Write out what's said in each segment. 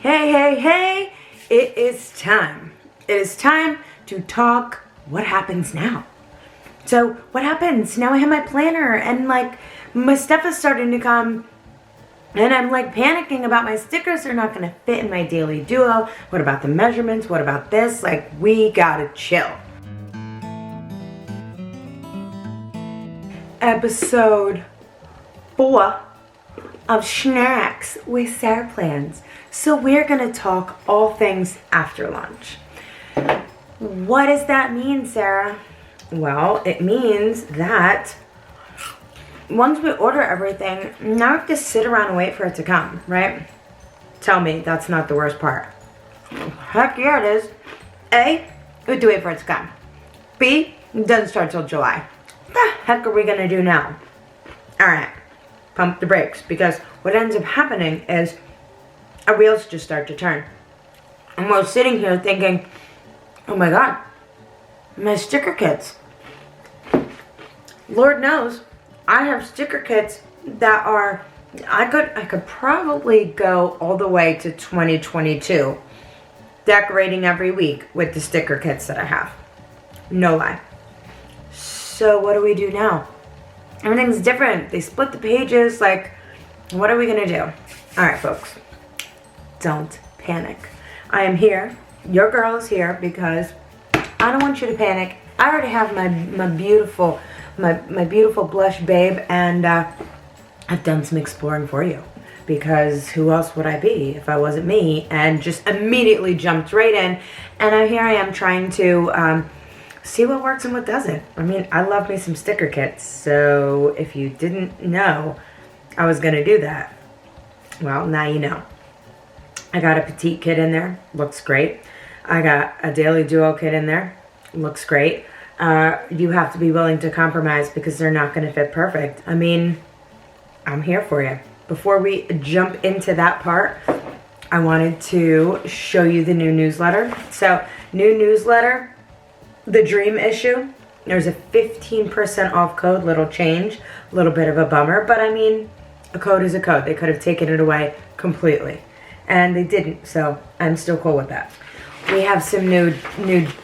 Hey, hey, hey, it is time. It is time to talk what happens now. So what happens? Now I have my planner and like my stuff is starting to come and I'm like panicking about my stickers. They're not going to fit in my daily duo. What about the measurements? What about this? Like we gotta chill. Episode 4 of Snacks with SarPlans. So we're gonna talk all things after lunch. What does that mean, Sarah? Well, it means that once we order everything, now we have to sit around and wait for it to come, right? Tell me that's not the worst part. Heck yeah, it is. A, we have to wait for it to come. B, it doesn't start till July. What the heck are we gonna do now? All right, pump the brakes, because what ends up happening is our wheels just start to turn. And we're sitting here thinking, oh my God, my sticker kits. Lord knows, I have sticker kits that are, I could probably go all the way to 2022, decorating every week with the sticker kits that I have. No lie. So what do we do now? Everything's different. They split the pages. Like, what are we gonna do? All right, folks, don't panic. I am here. Your girl is here because I don't want you to panic. I already have my beautiful blush babe, and I've done some exploring for you, because who else would I be if I wasn't me? And just immediately jumped right in, and here I am trying to see what works and what doesn't. I mean, I love me some sticker kits, so if you didn't know I was gonna do that, well, now you know. I got a Petite kit in there, looks great. I got a Daily Duo kit in there, looks great. You have to be willing to compromise because they're not gonna fit perfect. I mean, I'm here for you. Before we jump into that part, I wanted to show you the new newsletter. So, new newsletter, the Dream issue. There's a 15% off code, little change, a little bit of a bummer, but I mean, a code is a code. They could have taken it away completely, and they didn't, so I'm still cool with that. We have some new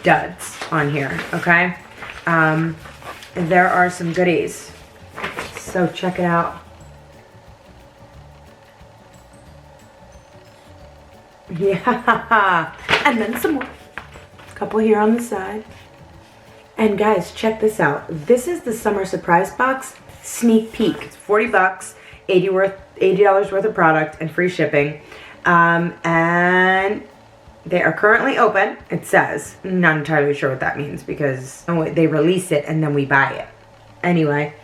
duds on here, okay? There are some goodies, so check it out. Yeah, and then some more. A couple here on the side. And guys, check this out. This is the summer surprise box sneak peek. It's 40 bucks, $80 worth of product and free shipping. And they are currently open, it says. I'm not entirely sure what that means because they release it and then we buy it. Anyway,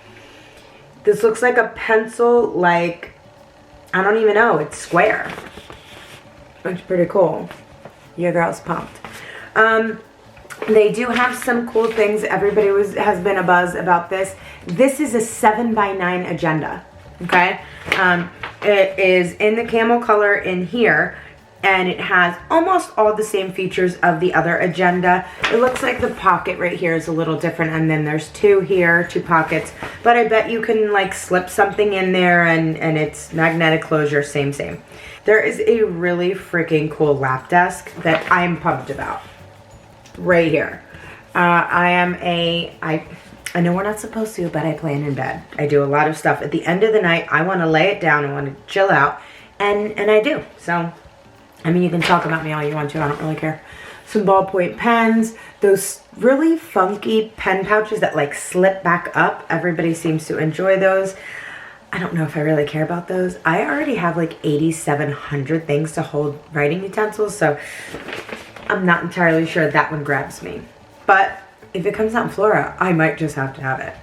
this looks like a pencil, like, I don't even know, it's square. Looks pretty cool. Your girl's pumped. They do have some cool things. Everybody has been abuzz about this. This is a 7x9 agenda, okay? It is in the camel color in here, and it has almost all the same features of the other agenda. It looks like the pocket right here is a little different, and then there's two pockets, but I bet you can like slip something in there, and it's magnetic closure, same. There is a really freaking cool lap desk that I'm pumped about. Right here. I know we're not supposed to, but I plan in bed. I do a lot of stuff. At the end of the night, I want to lay it down. I want to chill out. And I do. So, I mean, you can talk about me all you want to. I don't really care. Some ballpoint pens. Those really funky pen pouches that like slip back up. Everybody seems to enjoy those. I don't know if I really care about those. I already have like 8,700 things to hold writing utensils. So, I'm not entirely sure that one grabs me. But if it comes out in Flora, I might just have to have it.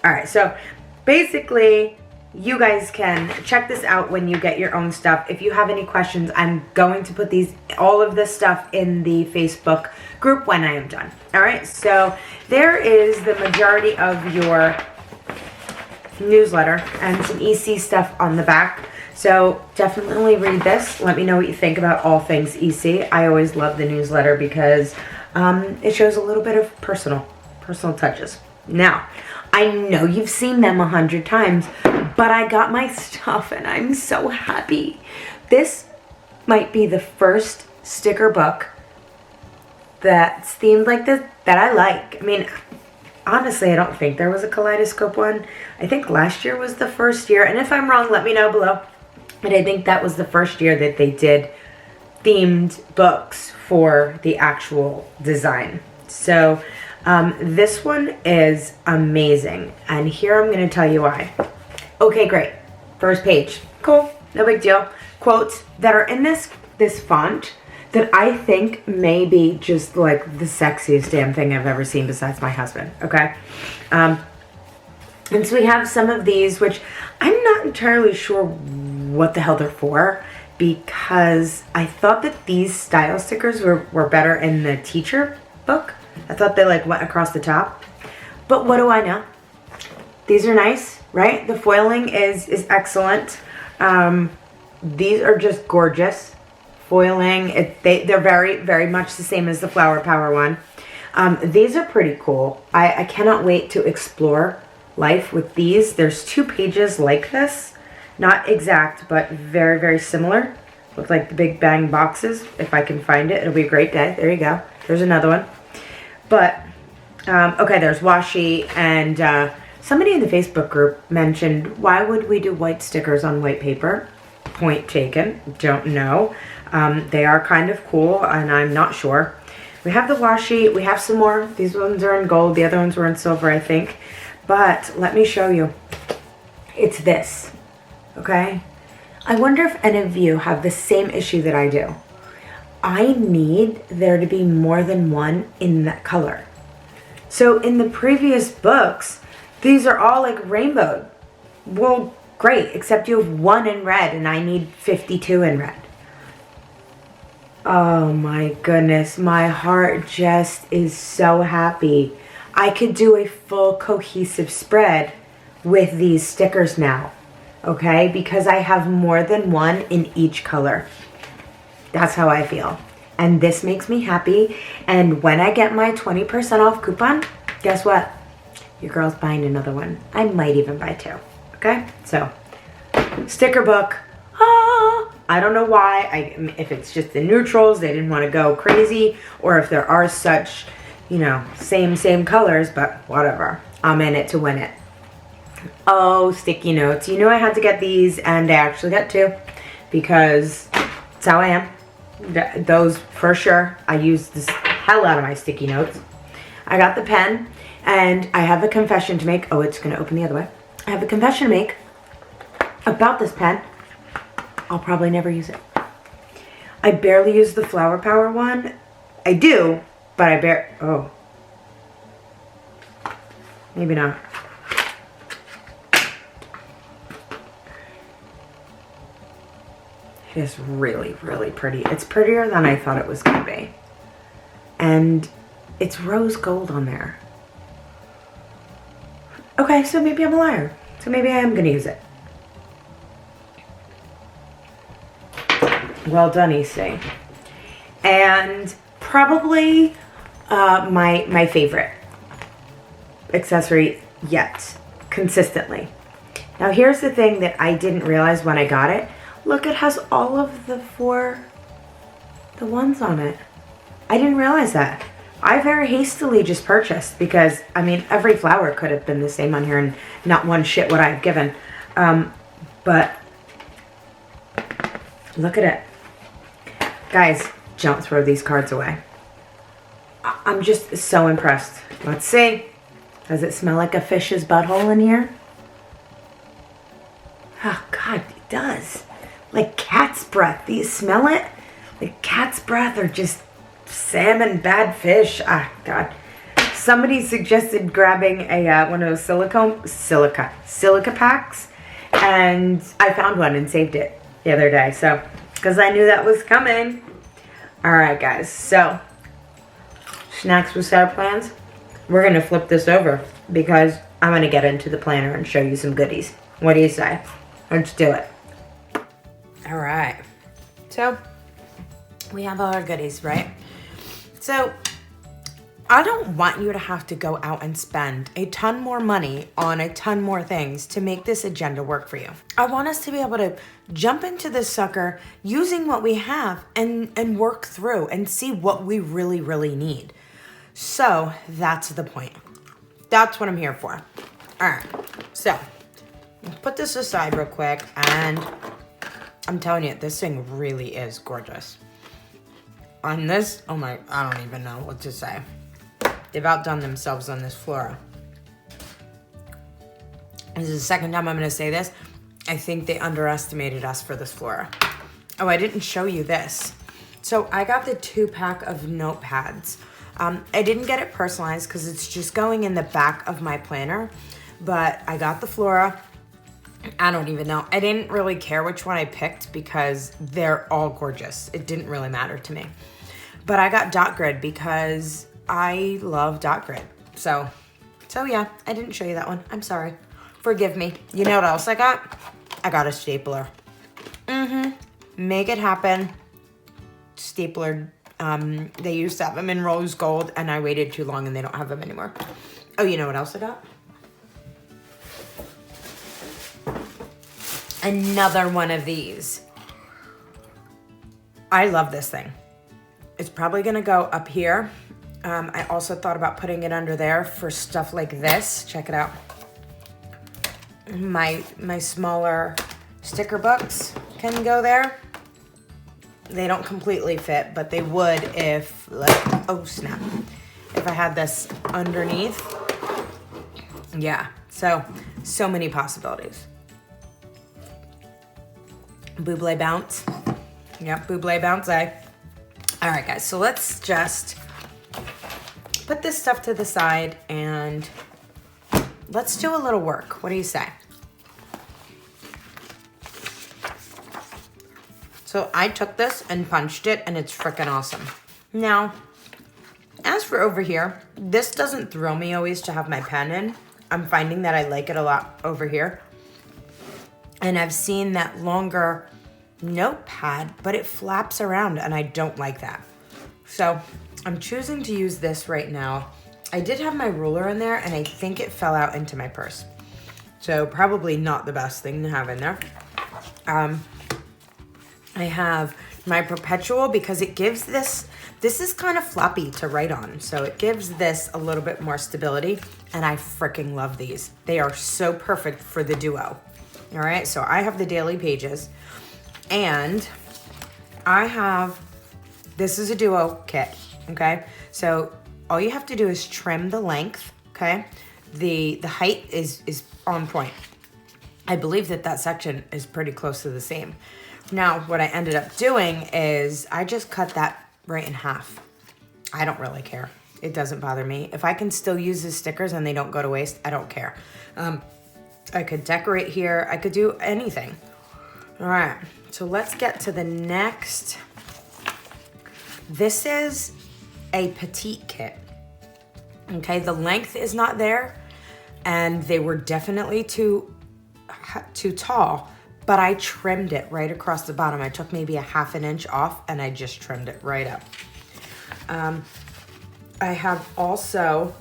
All right, so basically, you guys can check this out when you get your own stuff. If you have any questions, I'm going to put all of this stuff in the Facebook group when I am done. All right, so there is the majority of your newsletter and some EC stuff on the back. So definitely read this. Let me know what you think about all things EC. I always love the newsletter because it shows a little bit of personal touches. Now, I know you've seen them 100 times, but I got my stuff and I'm so happy. This might be the first sticker book that's themed like this that I like. I mean, honestly, I don't think there was a kaleidoscope one. I think last year was the first year, and if I'm wrong, let me know below. But I think that was the first year that they did themed books for the actual design. So this one is amazing, and here I'm going to tell you why. Okay, great. First page. Cool. No big deal. Quotes that are in this font that I think may be just like the sexiest damn thing I've ever seen besides my husband. Okay. And so we have some of these, which I'm not entirely sure what the hell they're for, because I thought that these style stickers were better in the teacher book. I thought they like went across the top, but what do I know? These are nice, right? The foiling is excellent. These are just gorgeous. Foiling, they're very, very much the same as the Flower Power one. These are pretty cool. I cannot wait to explore life with these. There's 2 pages like this. Not exact, but very, very similar. Look like the Big Bang boxes. If I can find it, it'll be a great day. There you go. There's another one. But, okay, there's washi, and somebody in the Facebook group mentioned, why would we do white stickers on white paper? Point taken. Don't know. They are kind of cool, and I'm not sure. We have the washi. We have some more. These ones are in gold. The other ones were in silver, I think. But let me show you. It's this. Okay? I wonder if any of you have the same issue that I do. I need there to be more than one in that color. So in the previous books, these are all like rainbowed. Well, great, except you have 1 in red and I need 52 in red. Oh my goodness, my heart just is so happy. I could do a full cohesive spread with these stickers now, okay? Because I have more than 1 in each color. That's how I feel. And this makes me happy. And when I get my 20% off coupon, guess what? Your girl's buying another one. I might even buy 2, okay? So, sticker book. I don't know why. If it's just the neutrals, they didn't want to go crazy, or if there are such, you know, same colors, but whatever. I'm in it to win it. Oh, sticky notes. You knew I had to get these, and I actually got 2 because that's how I am. Those for sure. I use the hell out of my sticky notes. I got the pen, and I have a confession to make. Oh, it's going to open the other way. I have a confession to make about this pen. I'll probably never use it. I barely use the Flower Power one. I do, but oh. Maybe not. It is really, really pretty. It's prettier than I thought it was going to be. And it's rose gold on there. Okay, so maybe I'm a liar. So maybe I am going to use it. Well done, EC. And probably my favorite accessory yet, consistently. Now here's the thing that I didn't realize when I got it. Look, it has all of the ones on it. I didn't realize that. I very hastily just purchased because, I mean, every flower could have been the same on here and not one shit would I have given. But look at it. Guys, don't throw these cards away. I'm just so impressed. Let's see. Does it smell like a fish's butthole in here? Oh, God, it does. Like cat's breath. Do you smell it? Like cat's breath or just salmon, bad fish. Ah, God. Somebody suggested grabbing a one of those silica packs, and I found one and saved it the other day. So, because I knew that was coming. All right, guys. So, snacks with SarPlans. We're gonna flip this over because I'm gonna get into the planner and show you some goodies. What do you say? Let's do it. All right. So, we have all our goodies, right? So, I don't want you to have to go out and spend a ton more money on a ton more things to make this agenda work for you. I want us to be able to jump into this sucker using what we have and work through and see what we really, really need. So that's the point. That's what I'm here for. All right, so put this aside real quick, and I'm telling you, this thing really is gorgeous. On this, oh my, I don't even know what to say. They've outdone themselves on this flora. This is the second time I'm gonna say this. I think they underestimated us for this flora. Oh, I didn't show you this. So I got the 2-pack of notepads. I didn't get it personalized because it's just going in the back of my planner, but I got the flora. I don't even know. I didn't really care which one I picked because they're all gorgeous. It didn't really matter to me. But I got dot grid because I love dot grid. So yeah, I didn't show you that one. I'm sorry. Forgive me. You know what else I got? I got a stapler. Make it happen. Stapler. They used to have them in rose gold, and I waited too long and they don't have them anymore. Oh, you know what else I got? Another one of these. I love this thing. It's probably gonna go up here. I also thought about putting it under there for stuff like this. Check it out. My smaller sticker books can go there. They don't completely fit, but they would if, like, oh snap, if I had this underneath. Yeah, so many possibilities. Buble bounce. Yep, buble bounce. All right, guys, so let's just put this stuff to the side and let's do a little work. What do you say? So I took this and punched it, and it's freaking awesome. Now, as for over here, this doesn't throw me always to have my pen in. I'm finding that I like it a lot over here. And I've seen that longer notepad, but it flaps around and I don't like that. So I'm choosing to use this right now. I did have my ruler in there and I think it fell out into my purse. So probably not the best thing to have in there. I have my perpetual because it gives this is kind of floppy to write on. So it gives this a little bit more stability, and I freaking love these. They are so perfect for the duo. All right, so I have the daily pages, and I have, this is a duo kit, okay? So all you have to do is trim the length, okay? The height is on point. I believe that section is pretty close to the same. Now, what I ended up doing is I just cut that right in half. I don't really care. It doesn't bother me. If I can still use the stickers and they don't go to waste, I don't care. I could decorate here. I could do anything. All right, so let's get to the next. This is a Petite kit. Okay, the length is not there, and they were definitely too tall, but I trimmed it right across the bottom. I took maybe a ½ an inch off, and I just trimmed it right up. I have also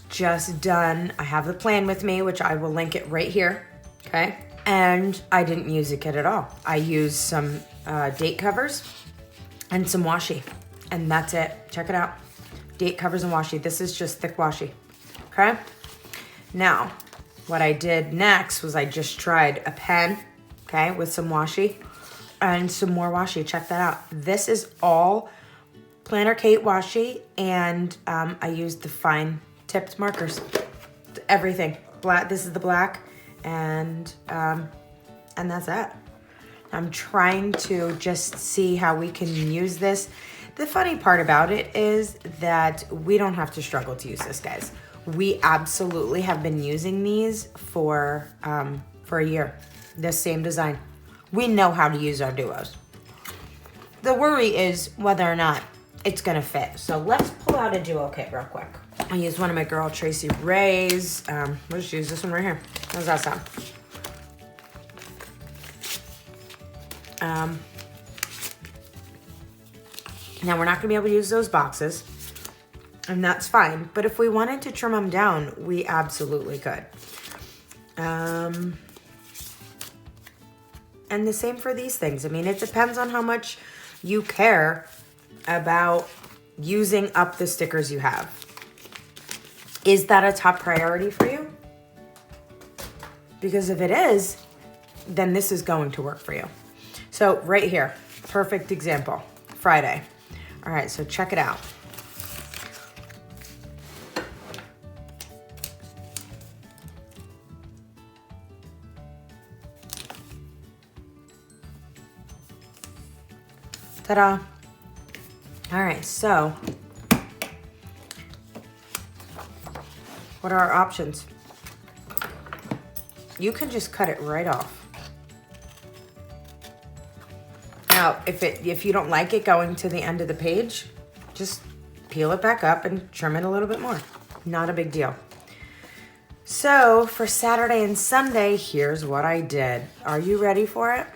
just done, I have the plan with me, which I will link it right here, okay? And I didn't use a kit at all. I used some date covers and some washi, and that's it. Check it out. Date covers and washi. This is just thick washi, okay? Now, what I did next was I just tried a pen, okay, with some washi and some more washi. Check that out. This is all Planner Kate washi, and I used the fine tipped markers. Everything. Black. This is the black, and that's it. I'm trying to just see how we can use this. The funny part about it is that we don't have to struggle to use this, guys. We absolutely have been using these for a year. This same design. We know how to use our duos. The worry is whether or not it's gonna fit. So let's pull out a duo kit real quick. I used one of my girl Tracy Ray's. We'll just use this one right here. How's that sound? Now we're not gonna be able to use those boxes. and that's fine. But if we wanted to trim them down, we absolutely could. And the same for these things. I mean, it depends on how much you care about using up the stickers you have. Is that a top priority for you? Because if it is, then this is going to work for you. So right here, perfect example, Friday. All right, so check it out. Ta-da. All right, so what are our options? You can just cut it right off. Now, if you don't like it going to the end of the page, just peel it back up and trim it a little bit more. Not a big deal. So for Saturday and Sunday, here's what I did. Are you ready for it?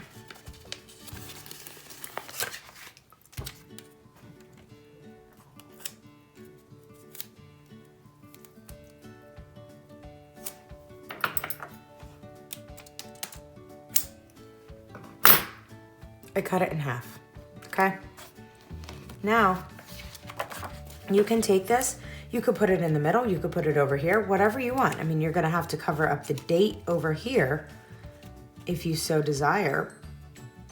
I cut it in half, okay? Now, you can take this, you could put it in the middle, you could put it over here, whatever you want. I mean, you're gonna have to cover up the date over here if you so desire,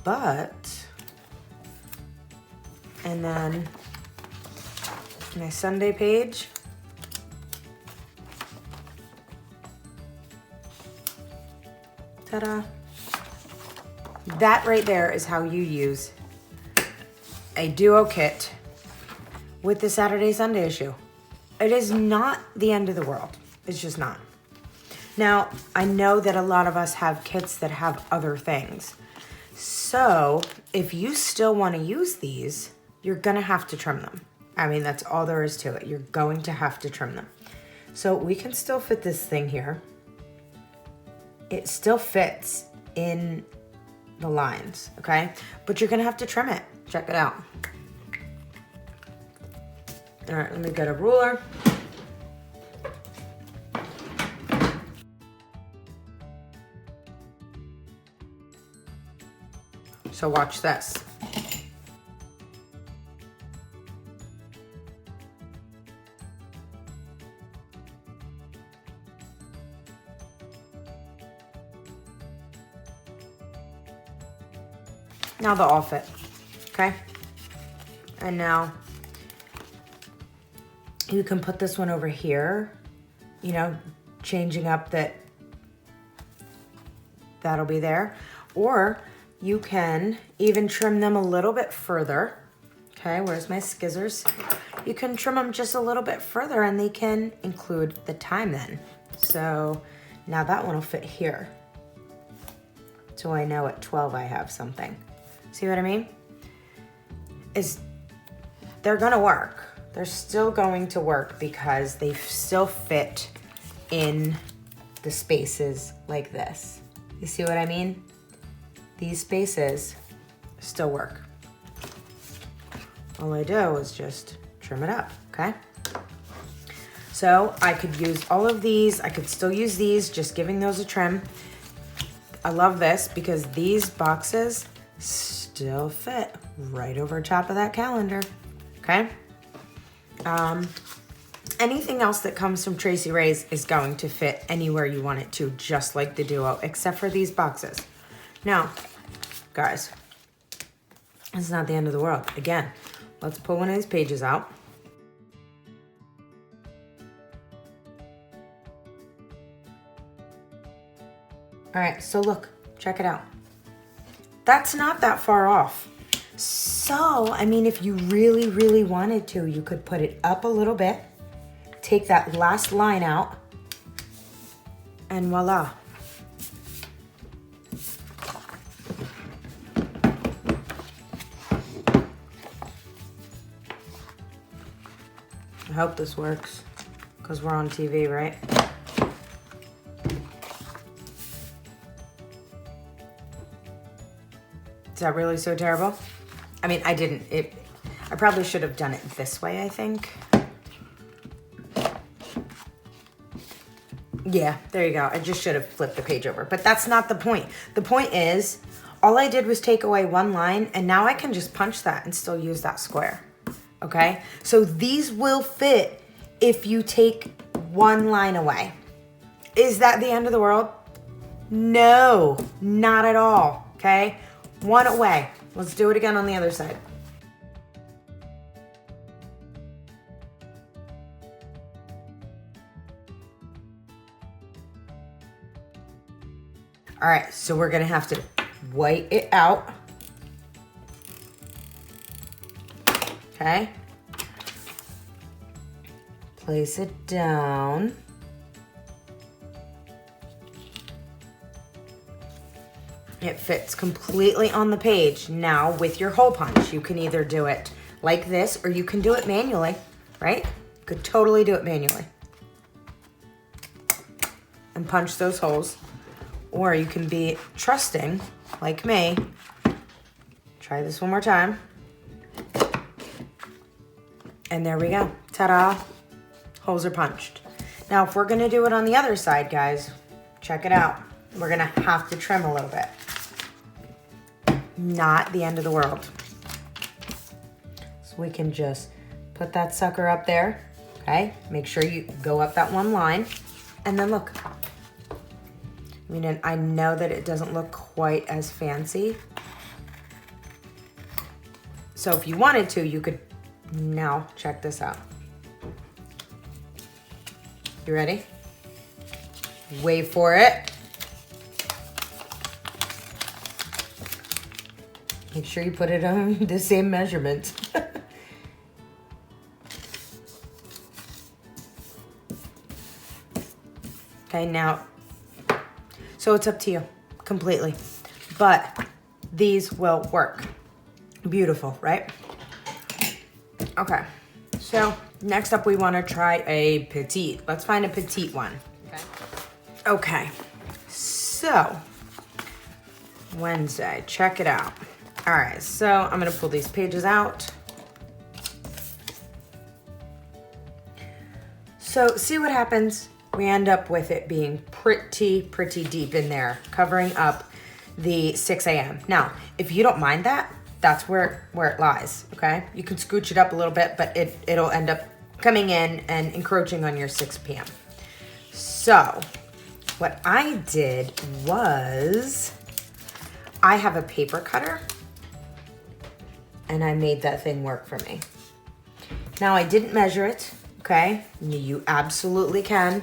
but, and then my Sunday page, ta-da. That right there is how you use a duo kit with the Saturday Sunday issue. It is not the end of the world. It's just not. Now, I know that a lot of us have kits that have other things. So if you still want to use these, you're gonna have to trim them. I mean, that's all there is to it. You're going to have to trim them. So we can still fit this thing here. It still fits in the lines, okay? But you're gonna have to trim it. Check it out. All right, let me get a ruler. So watch this. Now they'll all fit, okay? And now you can put this one over here, you know, changing up that'll be there. Or you can even trim them a little bit further. Okay, where's my scissors? You can trim them just a little bit further and they can include the time then. So now that one will fit here. So I know at 12 I have something. See what I mean? They're gonna work. They're still going to work because they still fit in the spaces like this. You see what I mean? These spaces still work. All I do is just trim it up, okay? So I could use all of these. I could still use these, just giving those a trim. I love this because these boxes still fit right over top of that calendar, okay? Anything else that comes from Tracy Rae's is going to fit anywhere you want it to, just like the Duo, except for these boxes. Now, guys, it's not the end of the world. Again, let's pull one of these pages out. All right, so look, check it out. That's not that far off. So, I mean, if you really, really wanted to, you could put it up a little bit, take that last line out, and voila. I hope this works, because we're on TV, right? Is that really so terrible? I mean, I probably should have done it this way, I think. Yeah, there you go. I just should have flipped the page over, but that's not the point. The point is, all I did was take away one line, and now I can just punch that and still use that square, okay? So these will fit if you take one line away. Is that the end of the world? No, not at all, okay? One away. Let's do it again on the other side. All right, so we're gonna have to white it out. Okay. Place it down. It fits completely on the page. Now with your hole punch, you can either do it like this or you can do it manually, right? You could totally do it manually. And punch those holes. Or you can be trusting, like me. Try this one more time. And there we go. Ta-da. Holes are punched. Now, if we're gonna do it on the other side, guys, check it out. We're gonna have to trim a little bit. Not the end of the world. So we can just put that sucker up there, okay? Make sure you go up that one line, and then look. I mean, I know that it doesn't look quite as fancy. So if you wanted to, you could, now check this out. You ready? Wait for it. Make sure you put it on the same measurement. Okay, now, so it's up to you completely, but these will work. Beautiful, right? Okay, so next up we want to try a petite. Let's find a petite one. Okay, so Wednesday, check it out. All right, so I'm gonna pull these pages out. So see what happens. We end up with it being pretty deep in there, covering up the 6 a.m. Now, if you don't mind that, that's where it lies, okay? You can scooch it up a little bit, but it'll end up coming in and encroaching on your 6 p.m. So, what I did was, I have a paper cutter, and I made that thing work for me. Now, I didn't measure it, okay? You absolutely can.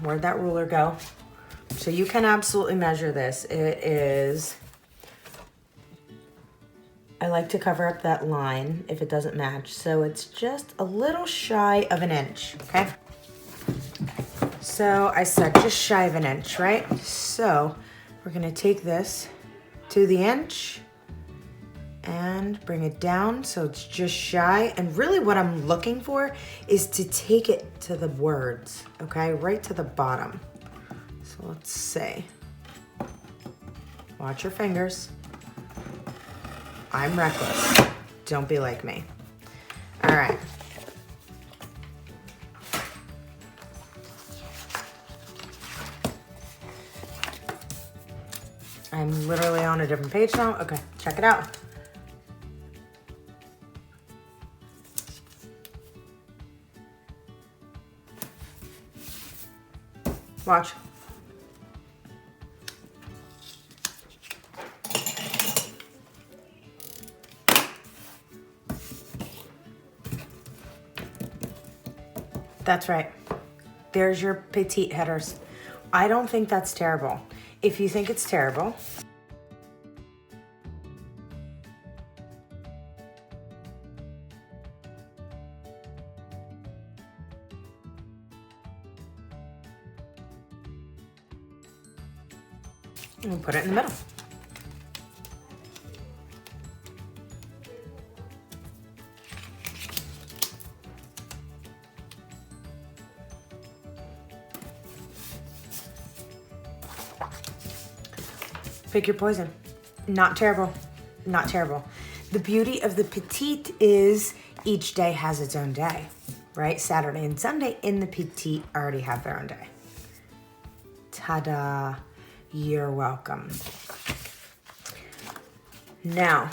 Where'd that ruler go? So you can absolutely measure this. It is, I like to cover up that line if it doesn't match. So it's just a little shy of an inch, okay? So I said just shy of an inch, right? So we're gonna take this to the inch and bring it down so it's just shy. And really what I'm looking for is to take it to the words, okay? Right to the bottom. So let's see. Watch your fingers. I'm reckless. Don't be like me. All right. I'm literally on a different page now. Okay, check it out. Watch. That's right. There's your petite headers. I don't think that's terrible. If you think it's terrible, we'll put it in the middle. Pick your poison. Not terrible. Not terrible. The beauty of the petite is each day has its own day, right? Saturday and Sunday in the petite already have their own day. Ta-da! You're welcome. Now,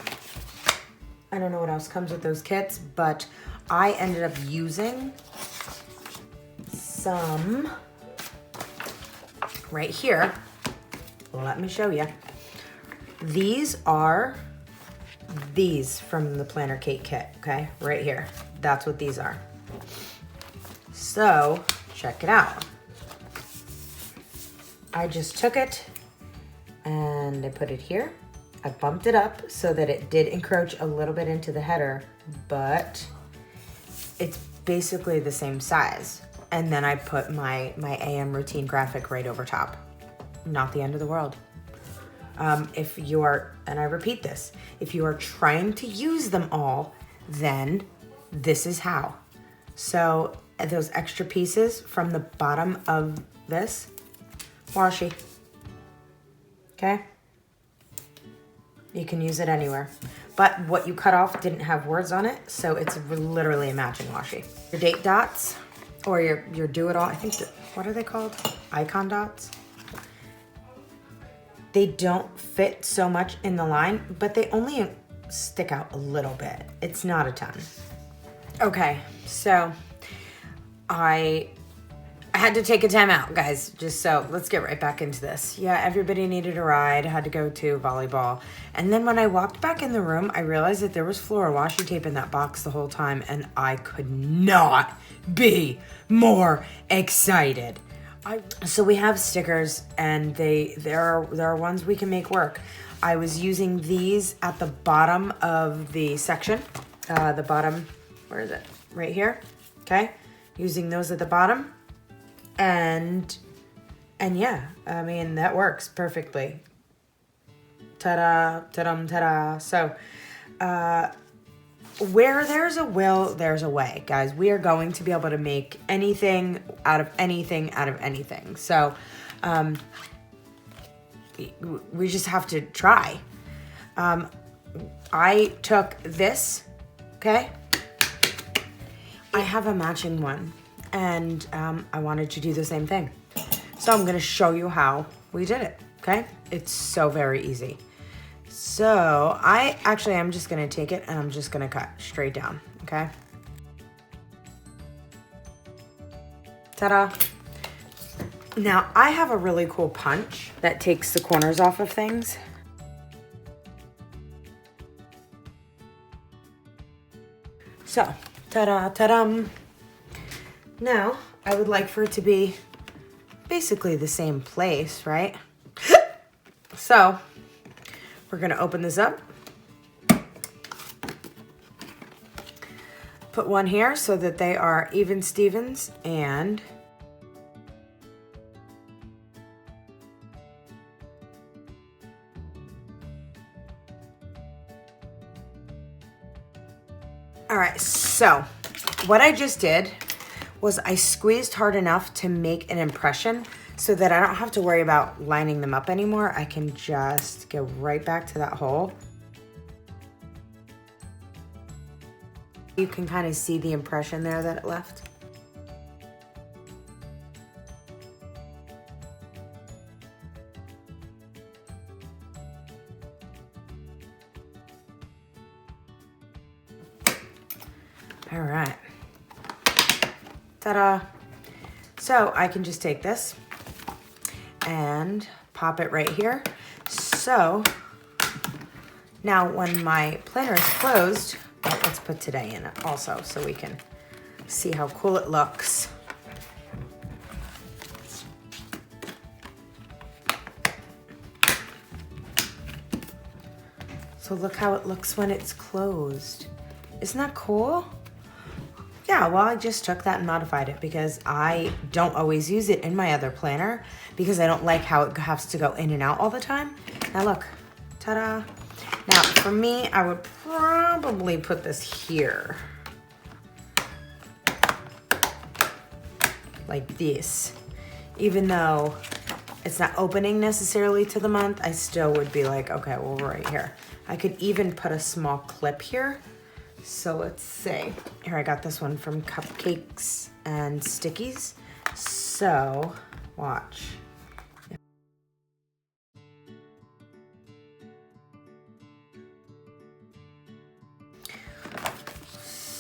I don't know what else comes with those kits, but I ended up using some right here. Let me show you. These are these from the Planner Cake kit, okay? Right here. That's what these are. So, check it out. I just took it and I put it here. I bumped it up so that it did encroach a little bit into the header, but it's basically the same size. And then I put my AM routine graphic right over top. Not the end of the world. If you are, and I repeat this, if you are trying to use them all, then this is how. So those extra pieces from the bottom of this, washi, okay? You can use it anywhere. But what you cut off didn't have words on it, so it's literally a matching washi. Your date dots, or your do-it-all, I think, what are they called? Icon dots? They don't fit so much in the line, but they only stick out a little bit. It's not a ton. Okay, so I had to take a time out, guys, just so let's get right back into this. Yeah, everybody needed a ride, had to go to volleyball. And then when I walked back in the room, I realized that there was floral washi tape in that box the whole time, and I could not be more excited. So we have stickers, and there are ones we can make work. I was using these at the bottom of the section, the bottom, where is it? Right here, okay? Using those at the bottom. And yeah, I mean, that works perfectly. Ta-da, ta-dum, ta-da. So, where there's a will, there's a way, guys. We are going to be able to make anything out of anything out of anything. So, we just have to try. I took this, okay? I have a matching one. And I wanted to do the same thing. So I'm gonna show you how we did it, okay? It's so very easy. So I'm just gonna take it and I'm just gonna cut straight down, okay? Ta-da. Now I have a really cool punch that takes the corners off of things. So, ta-da, ta-dum. Now, I would like for it to be basically the same place, right? So, we're gonna open this up. Put one here so that they are even Stevens, and all right, so what I just did was I squeezed hard enough to make an impression so that I don't have to worry about lining them up anymore. I can just go right back to that hole. You can kind of see the impression there that it left. All right. Ta-da. So I can just take this and pop it right here. So now when my planner is closed, let's put today in it also so we can see how cool it looks. So look how it looks when it's closed. Isn't that cool? Yeah, well, I just took that and modified it because I don't always use it in my other planner because I don't like how it has to go in and out all the time. Now look, ta-da. Now for me, I would probably put this here. Like this. Even though it's not opening necessarily to the month, I still would be like, okay, well, right here. I could even put a small clip here. So let's see. Here, I got this one from Cupcakes and Stickies. So watch.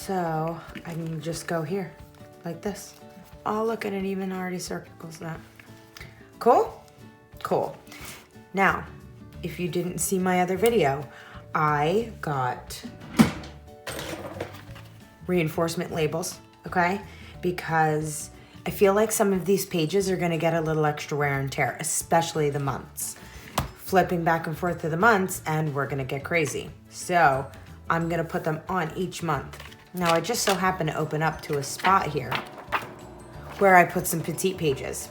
So I can just go here like this. Oh, look, and it even already circles that. Cool? Cool. Now, if you didn't see my other video, I got reinforcement labels, okay? Because I feel like some of these pages are gonna get a little extra wear and tear, especially the months. Flipping back and forth to the months, and we're gonna get crazy. So I'm gonna put them on each month. Now I just so happen to open up to a spot here where I put some Petite pages.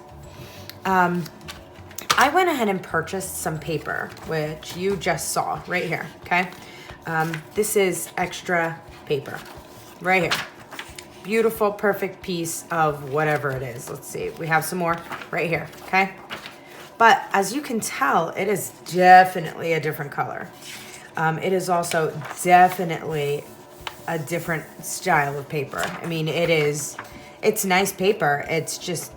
I went ahead and purchased some paper, which you just saw right here, okay? This is extra paper, right here. Beautiful, perfect piece of whatever it is. Let's see, we have some more right here, okay? But as you can tell, it is definitely a different color. It is also definitely a different style of paper. I mean, it's nice paper. It's just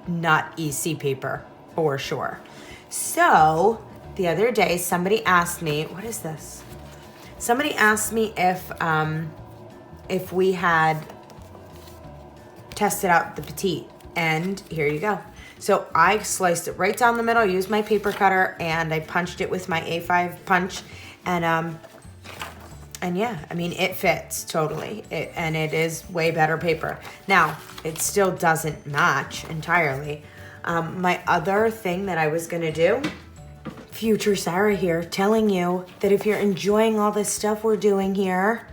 not EC paper for sure. So the other day, somebody asked me, what is this? Somebody asked me if we had tested out the Petite, and here you go. So I sliced it right down the middle, used my paper cutter, and I punched it with my A5 punch, and yeah, I mean, it fits totally, and it is way better paper. Now, it still doesn't match entirely. My other thing that I was gonna do, future Sarah here, telling you that if you're enjoying all this stuff we're doing here,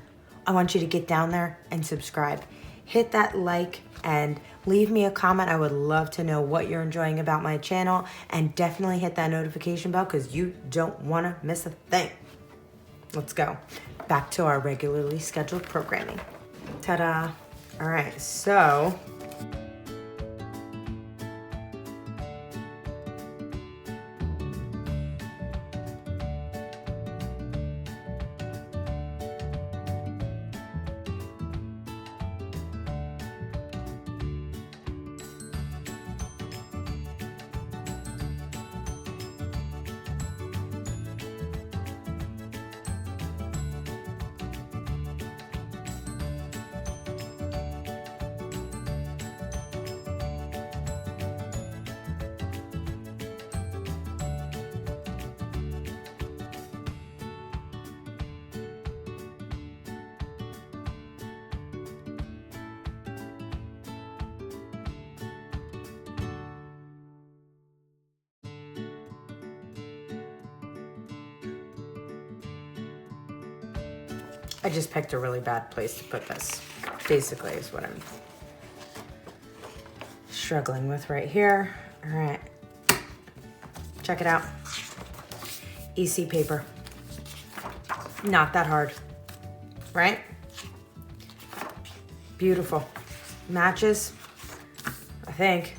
I want you to get down there and subscribe. Hit that like and leave me a comment. I would love to know what you're enjoying about my channel, and definitely hit that notification bell because you don't want to miss a thing. Let's go back to our regularly scheduled programming. Ta-da. All right, so I just picked a really bad place to put this, basically, is what I'm struggling with right here. All right, check it out. EC paper, not that hard, right? Beautiful, matches, I think.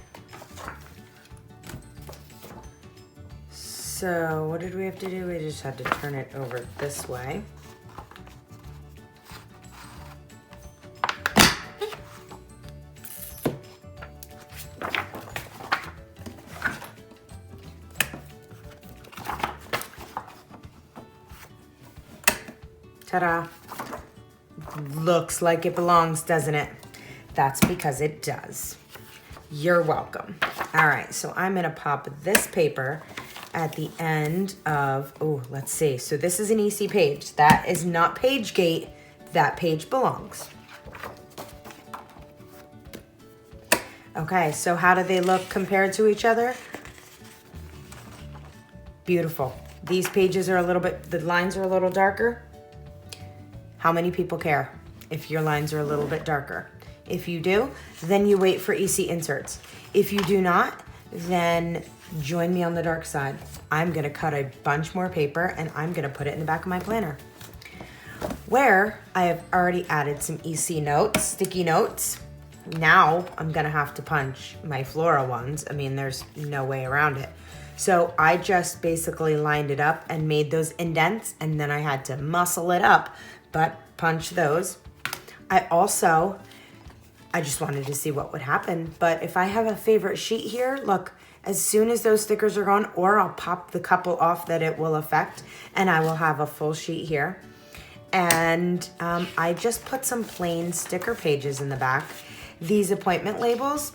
So what did we have to do? We just had to turn it over this way. Ta-da. Looks like it belongs, doesn't it? That's because it does. You're welcome. All right, so I'm gonna pop this paper at the end of, oh, let's see. So this is an EC page. That is not page gate. That page belongs. Okay, so how do they look compared to each other? Beautiful. These pages are a little bit, the lines are a little darker. How many people care if your lines are a little bit darker? If you do, then you wait for EC inserts. If you do not, then join me on the dark side. I'm gonna cut a bunch more paper and I'm gonna put it in the back of my planner, where I have already added some EC notes, sticky notes. Now I'm gonna have to punch my floral ones. I mean, there's no way around it. So I just basically lined it up and made those indents, and then I had to muscle it up, but punch those. I just wanted to see what would happen. But if I have a favorite sheet here, look, as soon as those stickers are gone, or I'll pop the couple off that it will affect, and I will have a full sheet here. And I just put some plain sticker pages in the back. These appointment labels,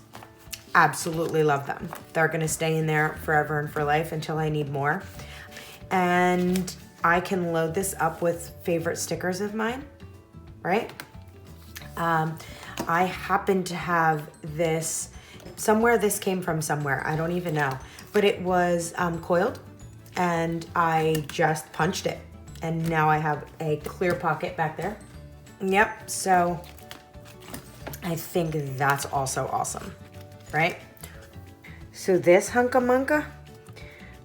absolutely love them. They're gonna stay in there forever and for life until I need more. And I can load this up with favorite stickers of mine, right? I happen to have this, somewhere this came from somewhere, I don't even know. But it was coiled and I just punched it. And now I have a clear pocket back there. Yep, so I think that's also awesome, right? So this hunka-munka,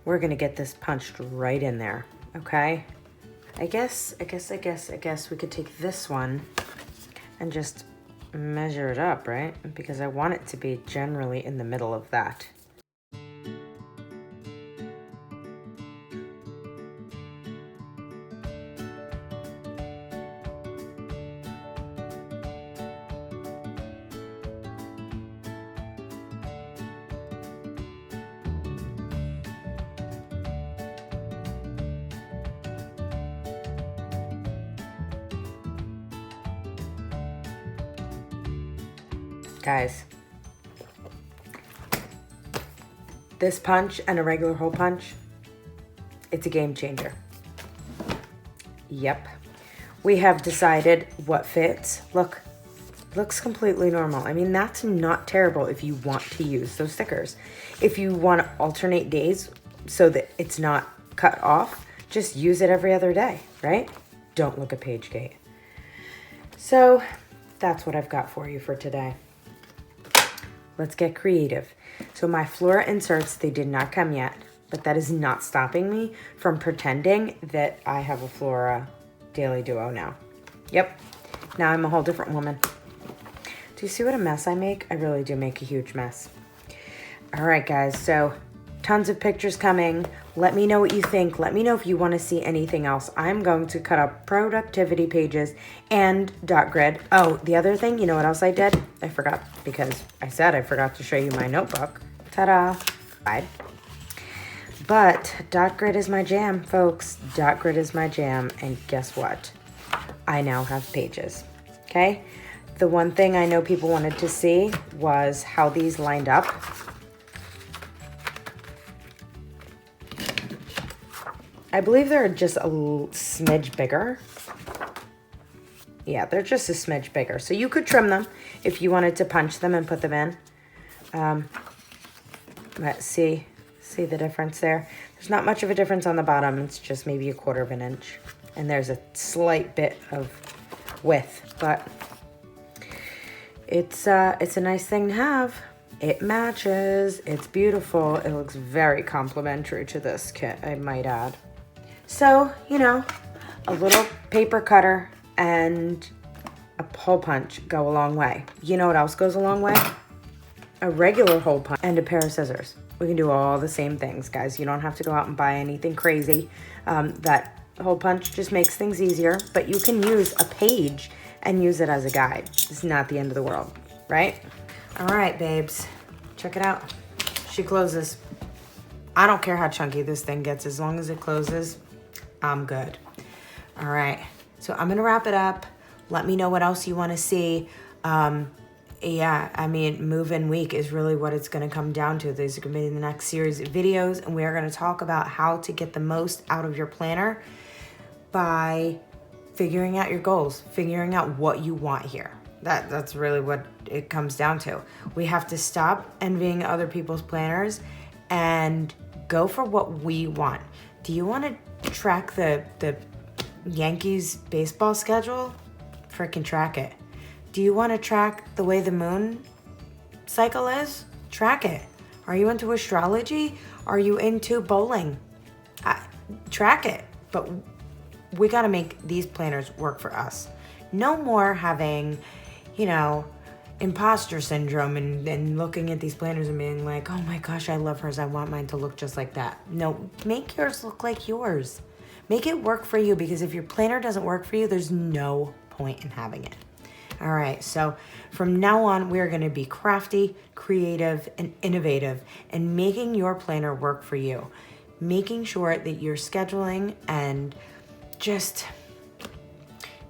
we're gonna get this punched right in there, okay? I guess we could take this one and just measure it up, right? Because I want it to be generally in the middle of that. Guys, this punch and a regular hole punch, it's a game changer. Yep. We have decided what fits. Look, looks completely normal. I mean, that's not terrible if you want to use those stickers. If you want to alternate days so that it's not cut off, just use it every other day, right? Don't look at page gate. So that's what I've got for you for today. Let's get creative. So my flora inserts, they did not come yet, but that is not stopping me from pretending that I have a flora daily duo now. Yep, now I'm a whole different woman. Do you see what a mess I make? I really do make a huge mess. All right, guys, so tons of pictures coming. Let me know what you think. Let me know if you want to see anything else. I'm going to cut up productivity pages and dot grid. Oh, the other thing, you know what else I did? I forgot, because I said I forgot to show you my notebook. Ta-da. But dot grid is my jam, folks. Dot grid is my jam. And guess what? I now have pages, okay? The one thing I know people wanted to see was how these lined up. I believe they're just a smidge bigger. Yeah, they're just a smidge bigger. So you could trim them if you wanted to punch them and put them in. Let's see the difference there. There's not much of a difference on the bottom. It's just maybe 1/4 of an inch. And there's a slight bit of width, but it's a nice thing to have. It matches, it's beautiful. It looks very complimentary to this kit, I might add. So, you know, a little paper cutter and a hole punch go a long way. You know what else goes a long way? A regular hole punch and a pair of scissors. We can do all the same things, guys. You don't have to go out and buy anything crazy. That hole punch just makes things easier, but you can use a page and use it as a guide. It's not the end of the world, right? All right, babes, check it out. She closes. I don't care how chunky this thing gets. As long as it closes, I'm good. All right, so I'm gonna wrap it up. Let me know what else you wanna see. Yeah, I mean, move-in week is really what it's gonna come down to. These are gonna be the next series of videos, and we are gonna talk about how to get the most out of your planner by figuring out your goals, figuring out what you want here. That's really what it comes down to. We have to stop envying other people's planners and go for what we want. Do you want to track the Yankees baseball schedule? Frickin' track it. Do you want to track the way the moon cycle is? Track it. Are you into astrology? Are you into bowling? Track it. But we got to make these planners work for us. No more having, you know, imposter syndrome and looking at these planners and being like, oh my gosh, I love hers. I want mine to look just like that. No, make yours look like yours. Make it work for you, because if your planner doesn't work for you, there's no point in having it. All right, so from now on, we're gonna be crafty, creative, and innovative, and making your planner work for you. Making sure that you're scheduling and just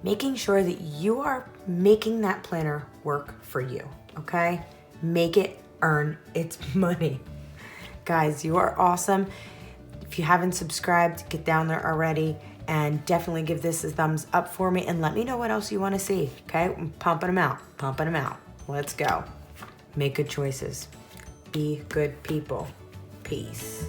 making sure that you are making that planner work for you, okay? Make it earn its money. Guys, you are awesome. If you haven't subscribed, get down there already and definitely give this a thumbs up for me and let me know what else you want to see, okay? I'm pumping them out, pumping them out. Let's go. Make good choices. Be good people. Peace.